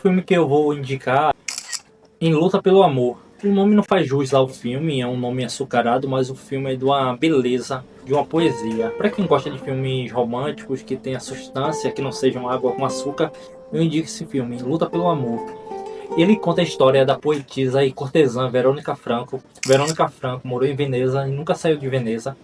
filme que eu vou indicar é Em Luta pelo Amor. O nome não faz jus ao filme, é um nome açucarado, mas o filme é de uma beleza, de uma poesia. Para quem gosta de filmes românticos, que tenha substância, que não sejam água com açúcar, eu indico esse filme, Em Luta pelo Amor. Ele conta a história da poetisa e cortesã Verônica Franco. Verônica Franco morou em Veneza e nunca saiu de Veneza.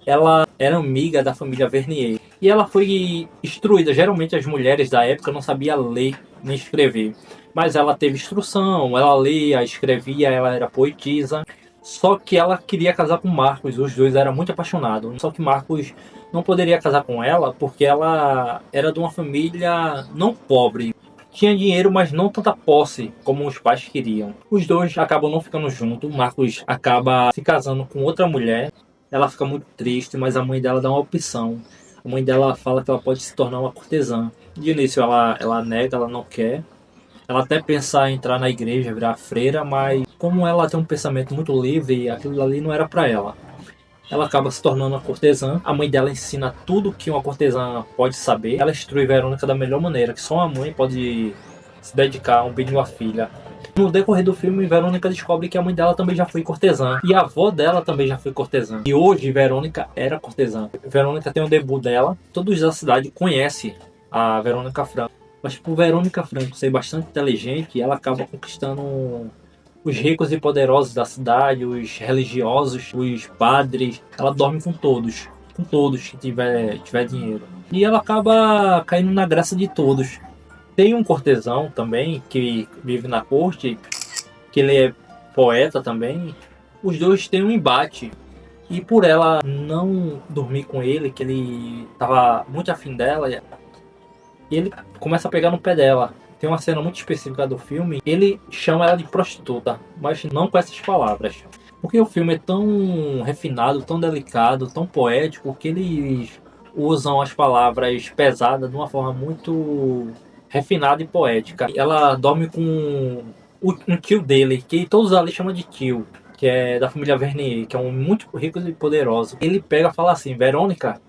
Ela era amiga da família Vernier. E ela foi instruída. Geralmente as mulheres da época não sabiam ler nem escrever. Mas ela teve instrução, ela lia, escrevia, ela era poetisa. Só que ela queria casar com Marcos, os dois eram muito apaixonados. Só que Marcos não poderia casar com ela porque ela era de uma família não pobre. Tinha dinheiro, mas não tanta posse como os pais queriam. Os dois acabam não ficando juntos. Marcos acaba se casando com outra mulher. Ela fica muito triste, mas a mãe dela dá uma opção. A mãe dela fala que ela pode se tornar uma cortesã. De início ela nega, ela não quer. Ela até pensa em entrar na igreja, virar freira, mas como ela tem um pensamento muito livre, aquilo ali não era para ela. Ela acaba se tornando uma cortesã. A mãe dela ensina tudo que uma cortesã pode saber. Ela instrui Verônica da melhor maneira, que só a mãe pode se dedicar a um bem de uma filha. No decorrer do filme, Verônica descobre que a mãe dela também já foi cortesã. E a avó dela também já foi cortesã. E hoje, Verônica era cortesã. Verônica tem o debut dela. Todos da cidade conhecem a Verônica Franco. Mas por Verônica Franco ser bastante inteligente, ela acaba conquistando os ricos e poderosos da cidade, os religiosos, os padres. Ela dorme com todos que tiver dinheiro. E ela acaba caindo na graça de todos. Tem um cortesão também que vive na corte, que ele é poeta também. Os dois têm um embate. E por ela não dormir com ele, que ele estava muito afim dela, ele começa a pegar no pé dela. Tem uma cena muito específica do filme. Ele chama ela de prostituta, mas não com essas palavras. Porque o filme é tão refinado, tão delicado, tão poético, que eles usam as palavras pesadas de uma forma muito refinada e poética. Ela dorme com um tio dele, que todos ali chamam de tio, que é da família Vernier, que é um muito rico e poderoso. Ele pega e fala assim: Verônica,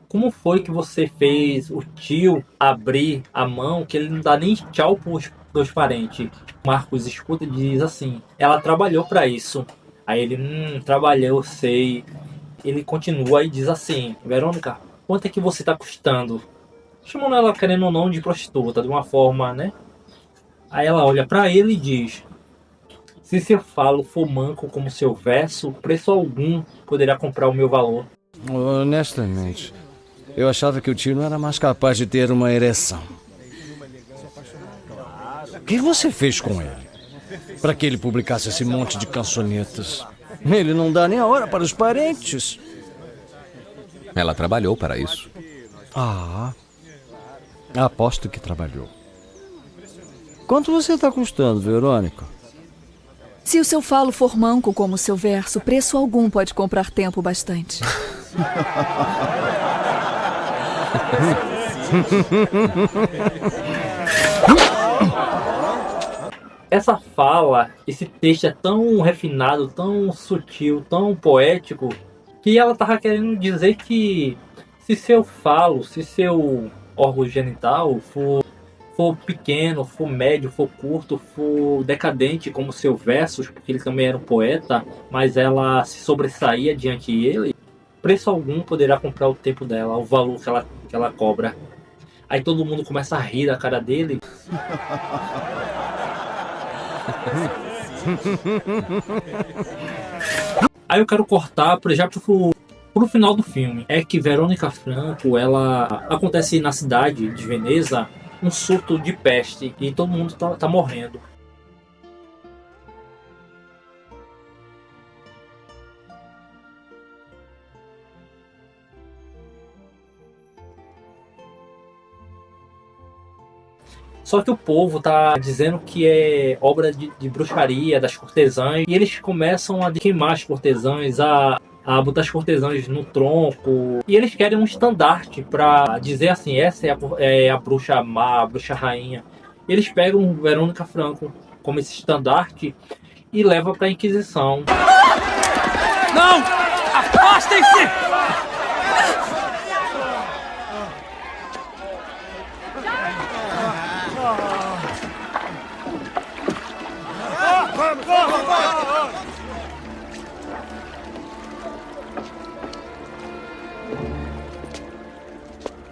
como foi que você fez o tio abrir a mão que ele não dá nem tchau pros dois parentes? Marcos escuta e diz assim: ela trabalhou para isso. Aí ele, trabalhou, sei. Ele continua e diz assim: Verônica, quanto é que você tá custando? Chamando ela, querendo ou não, de prostituta, de uma forma, né? Aí ela olha para ele e diz: se seu falo for manco como seu verso, preço algum poderá comprar o meu valor. Honestamente, eu achava que o tio não era mais capaz de ter uma ereção. O que você fez com ele? Para que ele publicasse esse monte de cançonetas? Ele não dá nem a hora para os parentes. Ela trabalhou para isso. Aposto que trabalhou. Quanto você está custando, Verônica? Se o seu falo for manco como o seu verso, preço algum pode comprar tempo bastante. Essa fala, esse texto é tão refinado, tão sutil, tão poético, que ela tava querendo dizer que se seu falo, se seu órgão genital for pequeno, for médio, for curto, for decadente como seus versos, porque ele também era um poeta, mas ela se sobressaía diante dele, preço algum poderá comprar o tempo dela, o valor que ela cobra. Aí todo mundo começa a rir da cara dele. Aí eu quero cortar já pro final do filme. É que Verônica Franco, ela acontece na cidade de Veneza um surto de peste e todo mundo tá morrendo. Só que o povo tá dizendo que é obra de bruxaria, das cortesãs, e eles começam a queimar as cortesãs, a botar as cortesãs no tronco, e eles querem um estandarte para dizer assim: essa é a bruxa má, a bruxa rainha. Eles pegam Verônica Franco como esse estandarte e levam para a Inquisição. Não! Afastem-se!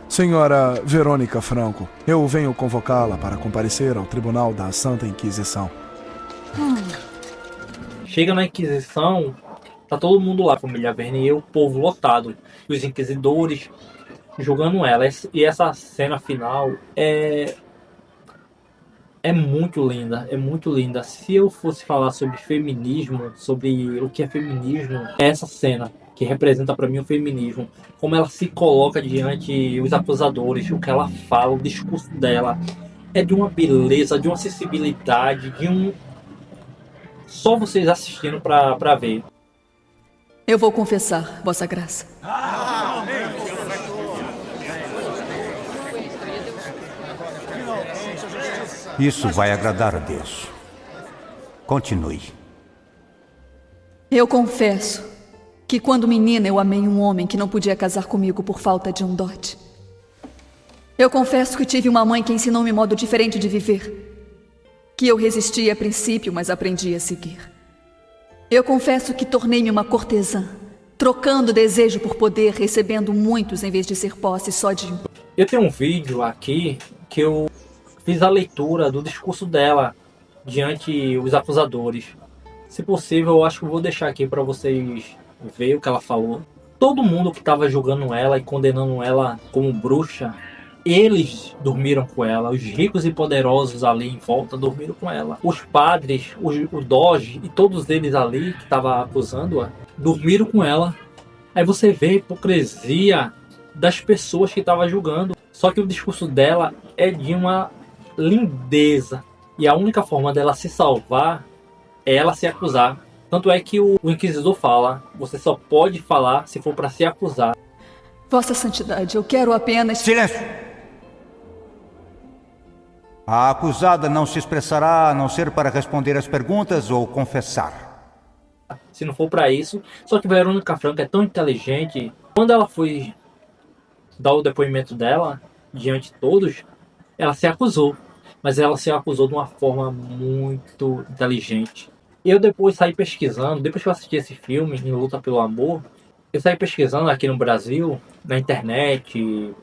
Senhora Verônica Franco, eu venho convocá-la para comparecer ao Tribunal da Santa Inquisição. Chega na Inquisição, tá todo mundo lá, família Vernier, o povo lotado, e os inquisidores julgando ela. E essa cena final é muito linda, é muito linda. Se eu fosse falar sobre feminismo, sobre o que é feminismo, é essa cena que representa para mim o feminismo, como ela se coloca diante os acusadores, o que ela fala, o discurso dela é de uma beleza, de uma sensibilidade, de um... Só vocês assistindo para ver. Eu vou confessar, Vossa Graça. Isso vai agradar a Deus. Continue. Eu confesso que quando menina eu amei um homem que não podia casar comigo por falta de um dote. Eu confesso que tive uma mãe que ensinou-me modo diferente de viver, que eu resisti a princípio, mas aprendi a seguir. Eu confesso que tornei-me uma cortesã, trocando desejo por poder, recebendo muitos em vez de ser posse só de um. Eu tenho um vídeo aqui que eu fiz a leitura do discurso dela diante os acusadores. Se possível, eu acho que eu vou deixar aqui para vocês ver o que ela falou. Todo mundo que estava julgando ela e condenando ela como bruxa, eles dormiram com ela. Os ricos e poderosos ali em volta dormiram com ela. Os padres, o doge e todos eles ali que estavam acusando-a, dormiram com ela. Aí você vê a hipocrisia das pessoas que estavam julgando. Só que o discurso dela é de uma lindeza. E a única forma dela se salvar é ela se acusar. Tanto é que o inquisidor fala, você só pode falar se for para se acusar. Vossa Santidade, eu quero apenas... Silêncio! A acusada não se expressará a não ser para responder às perguntas ou confessar. Se não for para isso. Só que Verônica Franco é tão inteligente. Quando ela foi dar o depoimento dela diante de todos, ela se acusou. Mas ela se acusou de uma forma muito inteligente. Eu depois saí pesquisando, depois que eu assisti esse filme, Em Luta pelo Amor, eu saí pesquisando aqui no Brasil, na internet,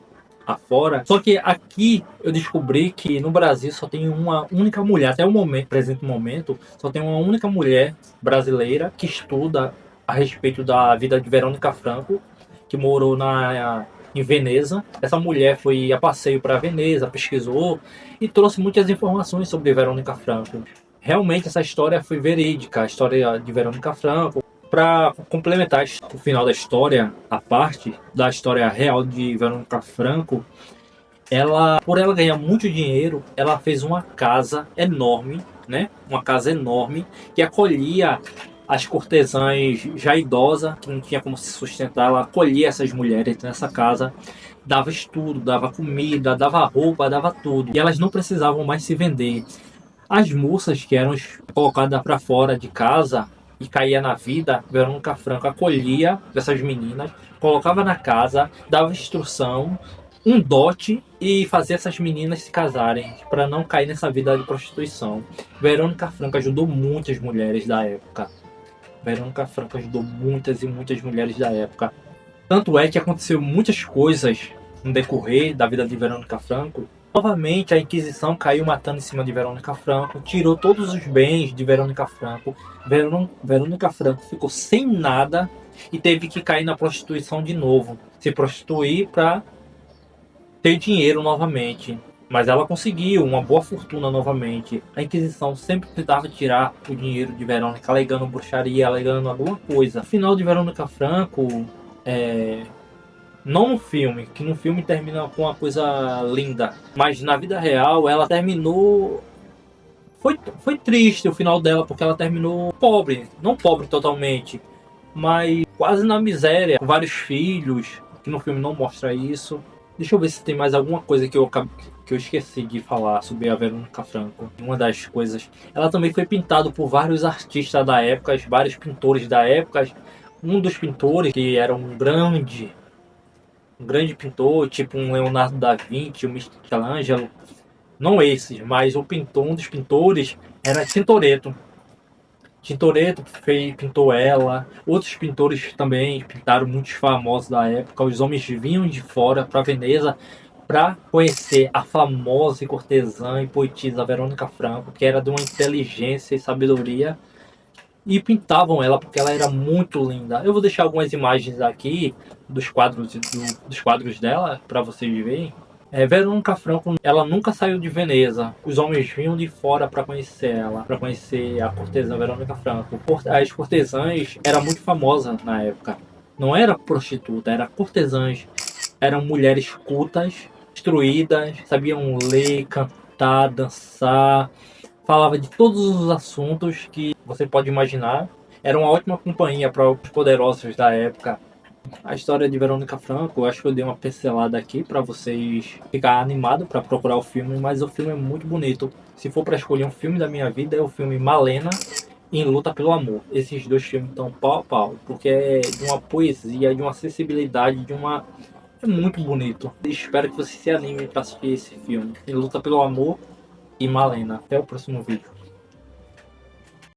afora. Só que aqui eu descobri que no Brasil só tem uma única mulher, até o momento, presente momento, só tem uma única mulher brasileira que estuda a respeito da vida de Verônica Franco, que morou em Veneza. Essa mulher foi a passeio para Veneza, pesquisou e trouxe muitas informações sobre Verônica Franco. Realmente essa história foi verídica, a história de Verônica Franco. Para complementar o final da história, a parte da história real de Verônica Franco, por ela ganhar muito dinheiro, ela fez uma casa enorme, né? Uma casa enorme que acolhia as cortesãs já idosas, que não tinha como se sustentar. Ela acolhia essas mulheres nessa casa, dava estudo, dava comida, dava roupa, dava tudo. E elas não precisavam mais se vender. As moças que eram colocadas para fora de casa e caía na vida, Verônica Franco acolhia essas meninas, colocava na casa, dava instrução, um dote e fazia essas meninas se casarem para não cair nessa vida de prostituição. Verônica Franco ajudou muitas mulheres da época. Verônica Franco ajudou muitas e muitas mulheres da época. Tanto é que aconteceu muitas coisas no decorrer da vida de Verônica Franco. Novamente a Inquisição caiu matando em cima de Verônica Franco, tirou todos os bens de Verônica Franco. Verônica Franco ficou sem nada e teve que cair na prostituição de novo. Se prostituir para ter dinheiro novamente. Mas ela conseguiu uma boa fortuna novamente. A Inquisição sempre tentava tirar o dinheiro de Verônica, alegando bruxaria, alegando alguma coisa. O final de Verônica Franco não no filme, que no filme termina com uma coisa linda, mas na vida real ela terminou... Foi triste o final dela, porque ela terminou pobre, não pobre totalmente, mas quase na miséria, com vários filhos, que no filme não mostra isso. Deixa eu ver se tem mais alguma coisa que eu esqueci de falar sobre a Verônica Franco. Uma das coisas, ela também foi pintada por vários artistas da época, vários pintores da época. Um dos pintores, que era um grande pintor, tipo um Leonardo da Vinci, um Michelangelo, não esses, mas um dos pintores era Tintoretto. Tintoretto pintou ela, outros pintores também pintaram, muitos famosos da época. Os homens vinham de fora para Veneza para conhecer a famosa e cortesã e poetisa Verônica Franco, que era de uma inteligência e sabedoria, e pintavam ela porque ela era muito linda. Eu vou deixar algumas imagens aqui dos quadros dela para vocês verem. Verônica Franco, ela nunca saiu de Veneza. Os homens vinham de fora para conhecer ela, para conhecer a cortesã Verônica Franco. As cortesãs eram muito famosas na época. Não era prostituta, era cortesãs. Eram mulheres cultas, instruídas, sabiam ler, cantar, dançar. Falava de todos os assuntos que você pode imaginar. Era uma ótima companhia para os poderosos da época. A história de Verônica Franco, eu acho que eu dei uma pincelada aqui para vocês ficar animados para procurar o filme, mas o filme é muito bonito. Se for para escolher um filme da minha vida, é o filme Malena e Em Luta pelo Amor. Esses dois filmes estão pau a pau, porque é de uma poesia, de uma sensibilidade, é muito bonito. Espero que você se anime para assistir esse filme, Em Luta pelo Amor e Malena. Até o próximo vídeo.